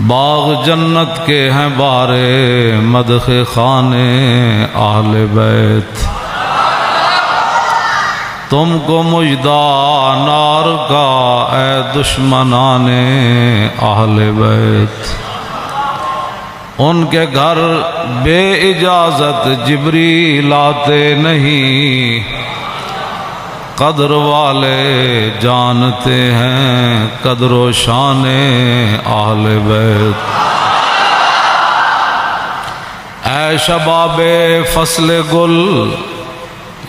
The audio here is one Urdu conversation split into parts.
باغ جنت کے ہیں بارے مدح خانے اہل بیت، تم کو مجدہ نار کا اے دشمنان اہل بیت۔ ان کے گھر بے اجازت جبریل آتے نہیں، قدر والے جانتے ہیں قدر و شان اہل بیت۔ اے شباب فصل گل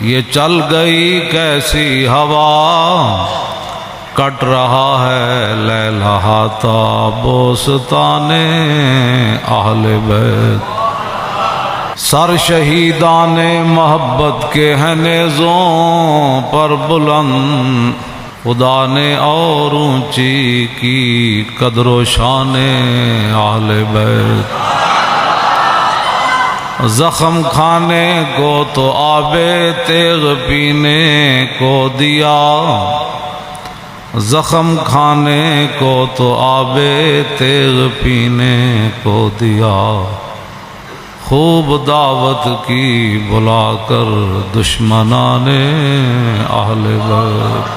یہ چل گئی کیسی ہوا، کٹ رہا ہے لہلہاتا بوستان اہل بیت۔ سر شہیدان محبت کے ہیں نیزوں پر بلند، خدا نے اور اونچی کی قدر و شان اہل بیت۔ زخم کھانے کو تو آب تیغ پینے کو دیا، زخم کھانے کو تو آب تیغ پینے کو دیا، خوب دعوت کی بلا کر دشمنان اہل بیت،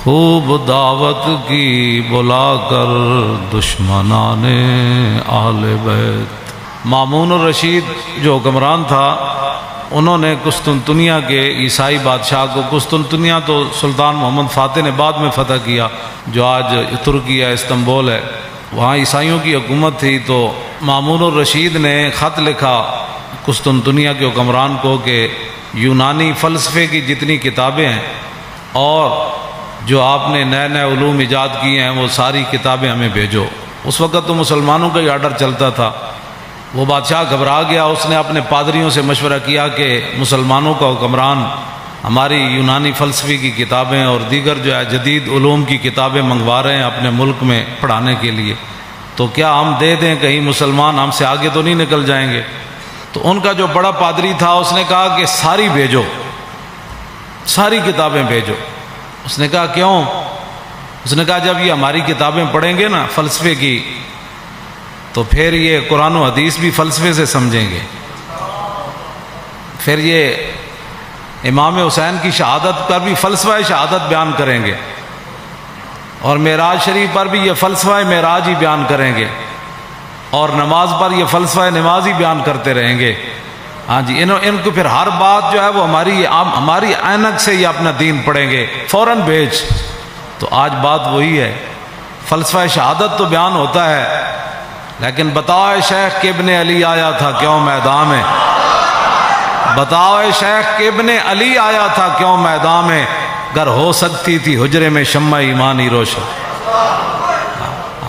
خوب دعوت کی بلا کر دشمنان اہل بیت۔ مامون الرشید جو حکمران تھا، انہوں نے قسطنطنیہ کے عیسائی بادشاہ کو، قسطنطنیہ تو سلطان محمد فاتح نے بعد میں فتح کیا، جو آج ترکی ہے، استنبول ہے، وہاں عیسائیوں کی حکومت تھی۔ تو مامون الرشید نے خط لکھا قسطنطنیہ کے حکمران کو کہ یونانی فلسفے کی جتنی کتابیں ہیں اور جو آپ نے نئے نئے علوم ایجاد کیے ہیں وہ ساری کتابیں ہمیں بھیجو۔ اس وقت تو مسلمانوں کا ہی آرڈر چلتا تھا۔ وہ بادشاہ گھبرا گیا، اس نے اپنے پادریوں سے مشورہ کیا کہ مسلمانوں کا حکمران ہماری یونانی فلسفی کی کتابیں اور دیگر جو ہے جدید علوم کی کتابیں منگوا رہے ہیں اپنے ملک میں پڑھانے کے لیے، تو کیا ہم دے دیں، کہیں مسلمان ہم سے آگے تو نہیں نکل جائیں گے؟ تو ان کا جو بڑا پادری تھا اس نے کہا کہ ساری بھیجو، ساری کتابیں بھیجو۔ اس نے کہا کیوں؟ اس نے کہا جب یہ ہماری کتابیں پڑھیں گے نا فلسفے کی تو پھر یہ قرآن و حدیث بھی فلسفے سے سمجھیں گے، پھر یہ امام حسین کی شہادت پر بھی فلسفہ شہادت بیان کریں گے، اور معراج شریف پر بھی یہ فلسفہ معراج ہی بیان کریں گے، اور نماز پر یہ فلسفہ نماز ہی بیان کرتے رہیں گے۔ ہاں جی، ان کو پھر ہر بات جو ہے وہ ہماری عینک سے یہ اپنا دین پڑھیں گے، فوراً بھیج۔ تو آج بات وہی ہے، فلسفہ شہادت تو بیان ہوتا ہے، لیکن بتاؤ اے شیخ کہ ابن علی آیا تھا کیوں میدان میں، بتاؤ اے شیخ کہ ابن علی آیا تھا کیوں میدان میں، گر ہو سکتی تھی حجرے میں شمع ایمانی روشن۔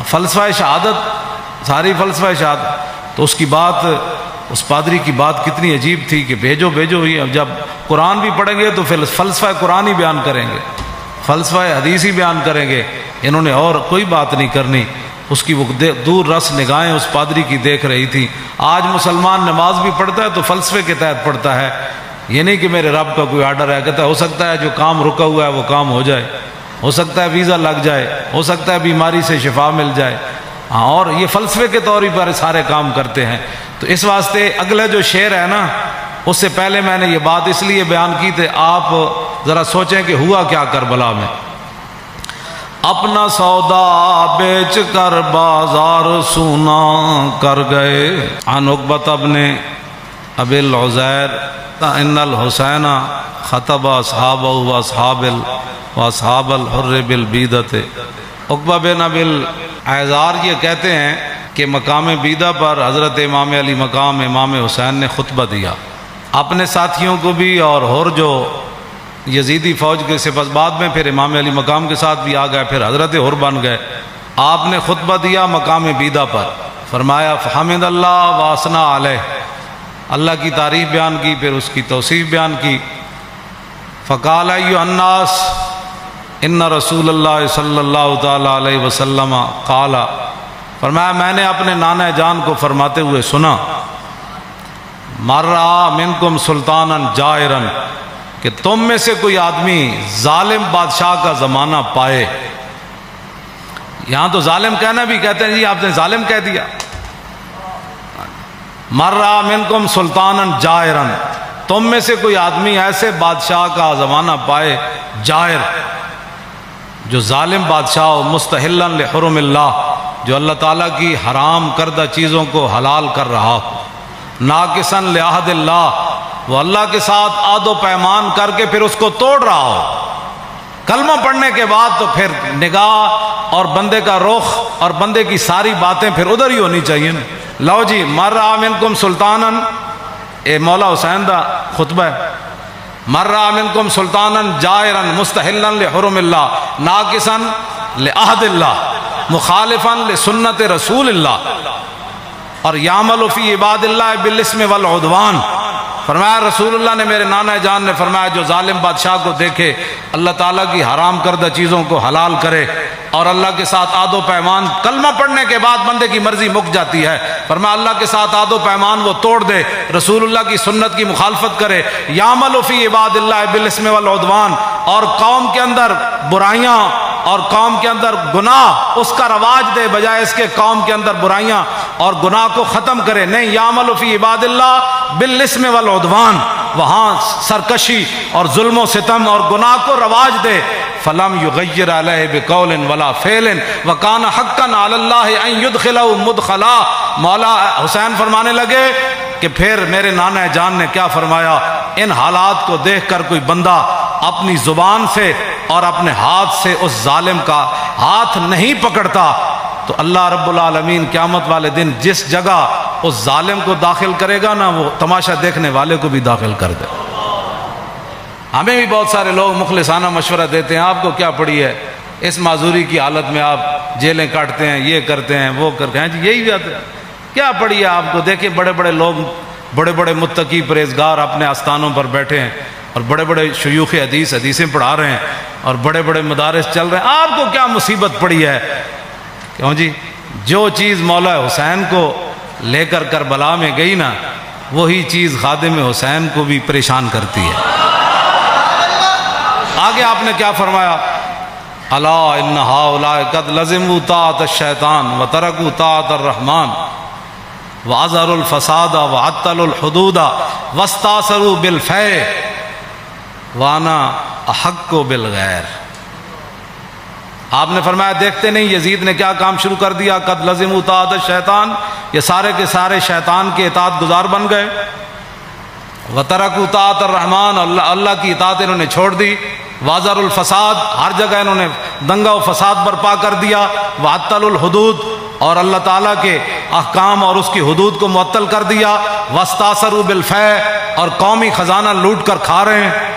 فلسفہ شہادت، ساری فلسفہ شہادت۔ تو اس کی بات، اس پادری کی بات کتنی عجیب تھی کہ بھیجو بھیجو ہی، جب قرآن بھی پڑھیں گے تو پھر فلسفہ قرآن ہی بیان کریں گے، فلسفہ حدیث ہی بیان کریں گے، انہوں نے اور کوئی بات نہیں کرنی۔ اس کی وہ دور رس نگاہیں اس پادری کی دیکھ رہی تھی۔ آج مسلمان نماز بھی پڑھتا ہے تو فلسفے کے تحت پڑھتا ہے، یہ نہیں کہ میرے رب کا کوئی آرڈر ہے، کہتا ہے ہو سکتا ہے جو کام رکا ہوا ہے وہ کام ہو جائے، ہو سکتا ہے ویزا لگ جائے، ہو سکتا ہے بیماری سے شفا مل جائے، ہاں، اور یہ فلسفے کے طور پر سارے کام کرتے ہیں۔ تو اس واسطے اگلا جو شعر ہے نا، اس سے پہلے میں نے یہ بات اس لیے بیان کی تھی، آپ ذرا سوچیں کہ ہوا کیا کربلا میں۔ اپنا سودا بیچ کر بازار سونا کر گئے، عن عقبۃ بن ابی العزیر ان الحسین خطب اصحابہ واصحاب الحر بالبیدۃ۔ عقبہ بن ابی العزیر یہ کہتے ہیں کہ مقام بیدہ پر حضرت امام علی مقام امام حسین نے خطبہ دیا، اپنے ساتھیوں کو بھی، اور حر جو یزیدی فوج کے صفت، بعد میں پھر امام علی مقام کے ساتھ بھی آ گئے، پھر حضرت حر بن گئے۔ آپ نے خطبہ دیا مقام بیدہ پر، فرمایا فحمد اللہ واسنا علیہ، اللہ کی تعریف بیان کی، پھر اس کی توصیف بیان کی۔ فقال ایھا الناس ان رسول اللہ صلی اللہ تعالی علیہ وسلم قال، فرمایا میں نے اپنے نانا جان کو فرماتے ہوئے سنا، مر رہا منکم سلطانا جائرا، کہ تم میں سے کوئی آدمی ظالم بادشاہ کا زمانہ پائے، یہاں تو ظالم کہنا بھی کہتے ہیں جی آپ نے ظالم کہہ دیا. مر رہا منکم سلطانا جائرا، تم میں سے کوئی آدمی ایسے بادشاہ کا زمانہ پائے جائر، جو ظالم بادشاہ ہو، مستحلا لحرم اللہ، جو اللہ تعالیٰ کی حرام کردہ چیزوں کو حلال کر رہا ہو، ناقصا لعہد اللہ، وہ اللہ کے ساتھ عہد و پیمان کر کے پھر اس کو توڑ رہا ہو. کلمہ پڑھنے کے بعد تو پھر نگاہ اور بندے کا رخ اور بندے کی ساری باتیں پھر ادھر ہی ہونی چاہیے نا. لو جی، مر رہا منکم سلطانا، اے مولا حسین دا خطبہ ہے. مر رہا منکم سلطانا جائرا مستحلا لحرم اللہ ناقصا لعہد اللہ مخالفا لسنت رسول اللہ اور یعمل فی عباد اللہ بالاسم والعدوان. فرمایا رسول اللہ نے، میرے نانا جان نے فرمایا، جو ظالم بادشاہ کو دیکھے اللہ تعالیٰ کی حرام کردہ چیزوں کو حلال کرے اور اللہ کے ساتھ عہد و پیمان، کلمہ پڑھنے کے بعد بندے کی مرضی مک جاتی ہے، فرمایا اللہ کے ساتھ عہد و پیمان وہ توڑ دے، رسول اللہ کی سنت کی مخالفت کرے، یعمل فی عباد اللہ بالاسم والعدوان، اور قوم کے اندر برائیاں اور قوم کے اندر گناہ اس کا رواج دے، بجائے اس کے قوم کے اندر برائیاں اور گناہ کو ختم کرے. نہیں، یعمل فی عباد اللہ بالاسم والعدوان، وہاں سرکشی اور ظلم و ستم اور گناہ کو رواج دے. فلم یغیر علیہ بقول ولا فعل وکان حقا علی اللہ ان یدخلہ مدخلا. مولا حسین فرمانے لگے کہ پھر میرے نانا جان نے کیا فرمایا، ان حالات کو دیکھ کر کوئی بندہ اپنی زبان سے اور اپنے ہاتھ سے اس ظالم کا ہاتھ نہیں پکڑتا تو اللہ رب العالمین قیامت والے دن جس جگہ اس ظالم کو داخل کرے گا نا، وہ تماشا دیکھنے والے کو بھی داخل کر دے. ہمیں بھی بہت سارے لوگ مخلصانہ مشورہ دیتے ہیں، آپ کو کیا پڑی ہے، اس معذوری کی حالت میں آپ جیلیں کاٹتے ہیں، یہ کرتے ہیں، وہ کرتے ہیں. جی یہی بات ہے، کیا پڑی ہے آپ کو؟ دیکھیں بڑے بڑے لوگ، بڑے بڑے متقی پرہیزگار اپنے آستانوں پر بیٹھے ہیں اور بڑے بڑے شیوخ حدیثیں پڑھا رہے ہیں اور بڑے بڑے مدارس چل رہے ہیں. آپ کو کیا مصیبت پڑی ہے؟ کیوں جی؟ جو چیز مولا حسین کو لے کر کربلا میں گئی نا، وہی چیز خادم حسین کو بھی پریشان کرتی ہے. آگے آپ نے کیا فرمایا؟ الا ان ہؤلاء قد لزموا طاعۃ الشیطان وترکوا طاعۃ الرحمن واظہروا الفساد وعطلوا الحدود واستاثروا بالفیء وانا احق بالغیر. آپ نے فرمایا دیکھتے نہیں یزید نے کیا کام شروع کر دیا؟ قد لزموا طاعۃ الشیطان، یہ سارے کے سارے شیطان کے اطاعت گزار بن گئے. وترکوا طاعۃ الرحمن، اللہ کی اطاعت انہوں نے چھوڑ دی. واظہروا الفساد، ہر جگہ انہوں نے دنگا و فساد برپا کر دیا. وعطلوا الحدود، اور اللہ تعالیٰ کے احکام اور اس کی حدود کو معطل کر دیا. واستاثروا بالفیء، اور قومی خزانہ لوٹ کر کھا رہے ہیں.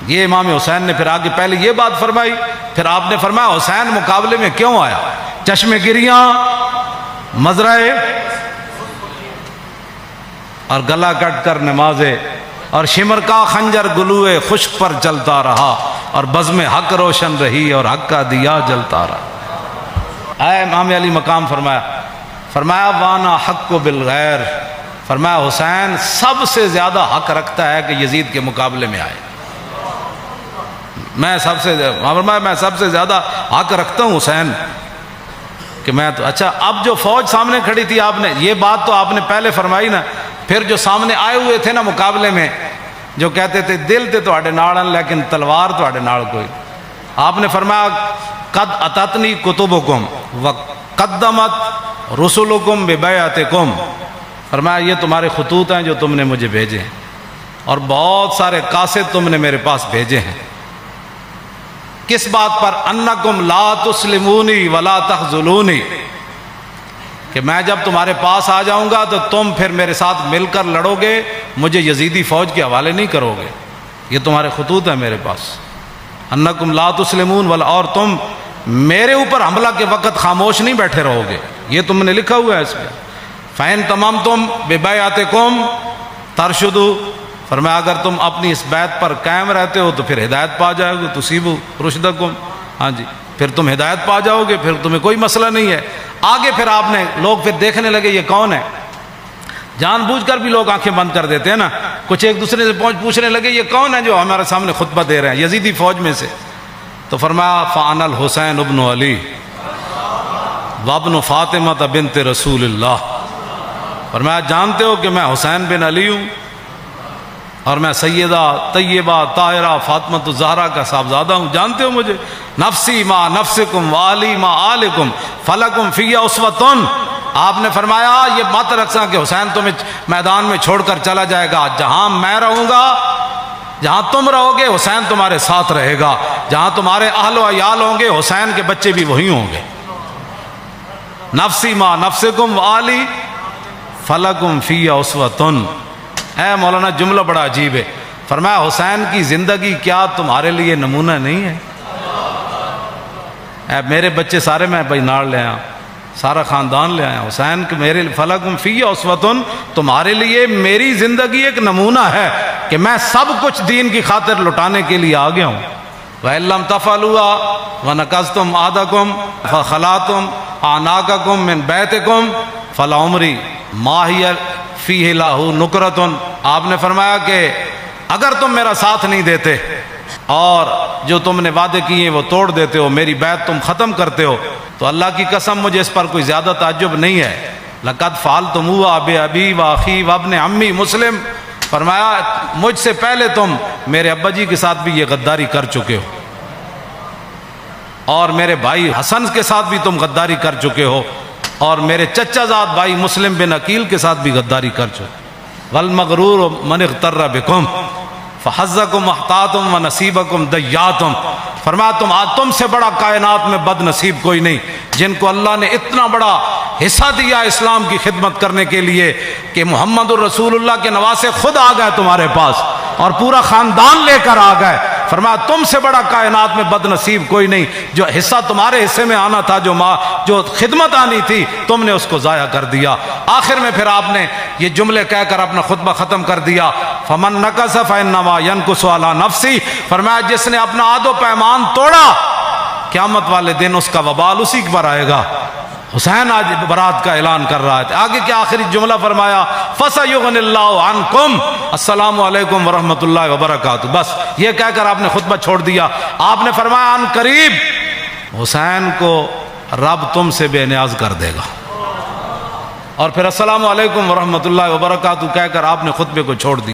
یہ امام حسین نے پھر آگے پہلے یہ بات فرمائی، پھر آپ نے فرمایا حسین مقابلے میں کیوں آیا؟ چشم گریاں، مزرعے اور گلا کٹ کر نمازے، اور شمر کا خنجر گلوئے خشک پر چلتا رہا، اور بزم حق روشن رہی اور حق کا دیا جلتا رہا. اے امام علی مقام فرمایا وانا حق بالغیر، فرمایا حسین سب سے زیادہ حق رکھتا ہے کہ یزید کے مقابلے میں آئے. میں سب سے زیادہ حق رکھتا ہوں حسین کہ میں تو. اچھا، اب جو فوج سامنے کھڑی تھی، آپ نے یہ بات تو آپ نے پہلے فرمائی نا. پھر جو سامنے آئے ہوئے تھے نا مقابلے میں، جو کہتے تھے دل تے تواڈے نال لیکن تلوار تواڈے نال کوئی، آپ نے فرمایا قد اتتنی کتبکم وقدمت رسلکم ببیعتکم، فرمایا یہ تمہارے خطوط ہیں جو تم نے مجھے بھیجے ہیں، اور بہت سارے قاصد تم نے میرے پاس بھیجے ہیں. کس بات پر؟ انکم لا تسلمونی ولا تخذلونی، کہ میں جب تمہارے پاس آ جاؤں گا تو تم پھر میرے ساتھ مل کر لڑو گے، مجھے یزیدی فوج کے حوالے نہیں کرو گے. یہ تمہارے خطوط ہیں میرے پاس. انکم لا تسلمون ولا، اور تم میرے اوپر حملہ کے وقت خاموش نہیں بیٹھے رہو گے، یہ تم نے لکھا ہوا ہے اس میں. فَإِن تَمَمْتُمْ بِبَيْعَتِكُمْ تَرْشُدُوا، فرمایا اگر تم اپنی اس بیعت پر قائم رہتے ہو تو پھر ہدایت پا جاؤ گے. تصیبوا رشدکم، ہاں جی، پھر تم ہدایت پا جاؤ گے، پھر تمہیں کوئی مسئلہ نہیں ہے. آگے پھر آپ نے لوگ پھر دیکھنے لگے یہ کون ہے. جان بوجھ کر بھی لوگ آنکھیں بند کر دیتے ہیں نا. کچھ ایک دوسرے سے پوچھنے لگے یہ کون ہے جو ہمارے سامنے خطبہ دے رہے ہیں یزیدی فوج میں سے. تو فرمایا فانا الحسین ابن علی وابن فاطمہ بنت رسول اللہ، فرمایا جانتے ہو کہ میں حسین بن علی ہوں اور میں سیدہ طیبہ طاہرہ فاطمہ الزہرا کا صاحبزادہ ہوں، جانتے ہو مجھے؟ نفسی ما نفسکم والی ما آلکم فلکم فی اسوۃ۔ آپ نے فرمایا یہ مت رکھنا کہ حسین تمہیں میدان میں چھوڑ کر چلا جائے گا، جہاں میں رہوں گا، جہاں تم رہو گے حسین تمہارے ساتھ رہے گا، جہاں تمہارے اہل و عیال ہوں گے حسین کے بچے بھی وہی ہوں گے۔ نفسی ما نفسکم والی فلکم فی اسوۃ۔ اے مولانا جملہ بڑا عجیب ہے، فرمایا حسین کی زندگی کیا تمہارے لیے نمونہ نہیں ہے؟ اے میرے بچے سارے میں بھائی ناڑ لے آیا، سارا خاندان لے آیا، حسین کے میرے فلکم فی اسوۃ، تمہارے لیے میری زندگی ایک نمونہ ہے کہ میں سب کچھ دین کی خاطر لٹانے کے لیے آ گیا ہوں۔ وَإِن لَّمْ تَفْعَلُوا وَنَكَثْتُمْ عَهْدَكُمْ فَخَلَعْتُمْ أَعْنَاقَكُمْ مِنْ بَيْتِكُمْ فَلَعُمْرِي مَا هِيَ فِيهِ لَهُ نُكْرَةٌ۔ آپ نے فرمایا کہ اگر تم میرا ساتھ نہیں دیتے اور جو تم نے وعدے کیے ہیں وہ توڑ دیتے ہو، میری بیعت تم ختم کرتے ہو، تو اللہ کی قسم مجھے اس پر کوئی زیادہ تعجب نہیں ہے۔ لَقَدْ فَعَلْتُمُوهُ بِأَبِي وَأَخِي وَابْنِ عَمِّي مسلم، فرمایا مجھ سے پہلے تم میرے ابا جی کے ساتھ بھی یہ غداری کر چکے ہو، اور میرے بھائی حسن کے ساتھ بھی تم غداری کر چکے ہو، اور میرے چچا زاد بھائی مسلم بن عقیل کے ساتھ بھی غداری کر چکے۔ وَالْمَغْرُورُ مَنِ اغْتَرَّ بِكُمْ فَحَظَّكُمْ أَحْطَاطُمْ وَنَصِيبَكُمْ دَيَّاتُمْ۔ فرمایا تم سے بڑا کائنات میں بد نصیب کوئی نہیں، جن کو اللہ نے اتنا بڑا حصہ دیا اسلام کی خدمت کرنے کے لیے کہ محمد الرسول اللہ کے نواسے خود آ گئے تمہارے پاس اور پورا خاندان لے کر آ گئے۔ فرمایا تم سے بڑا کائنات میں بد نصیب کوئی نہیں، جو حصہ تمہارے حصے میں آنا تھا، جو خدمت آنی تھی، تم نے اس کو ضائع کر دیا۔ آخر میں پھر آپ نے یہ جملے کہہ کر اپنا خطبہ ختم کر دیا، فمن نکث فانما ینکث علی نفسی۔ فرمایا جس نے اپنا عہد و پیمان توڑا، قیامت والے دن اس کا وبال اسی پر آئے گا۔ حسین آج برات کا اعلان کر رہا ہے، آگے کیا آخری جملہ فرمایا، فَسَيُغْنِ اللَّهُ عَنْكُمْ السلام علیکم ورحمۃ اللہ وبرکاتہ۔ بس یہ کہہ کر آپ نے خطبہ چھوڑ دیا۔ آپ نے فرمایا ان قریب حسین کو رب تم سے بے نیاز کر دے گا، اور پھر السلام علیکم ورحمۃ اللہ وبرکاتہ کہہ کر آپ نے خطبے کو چھوڑ دیا۔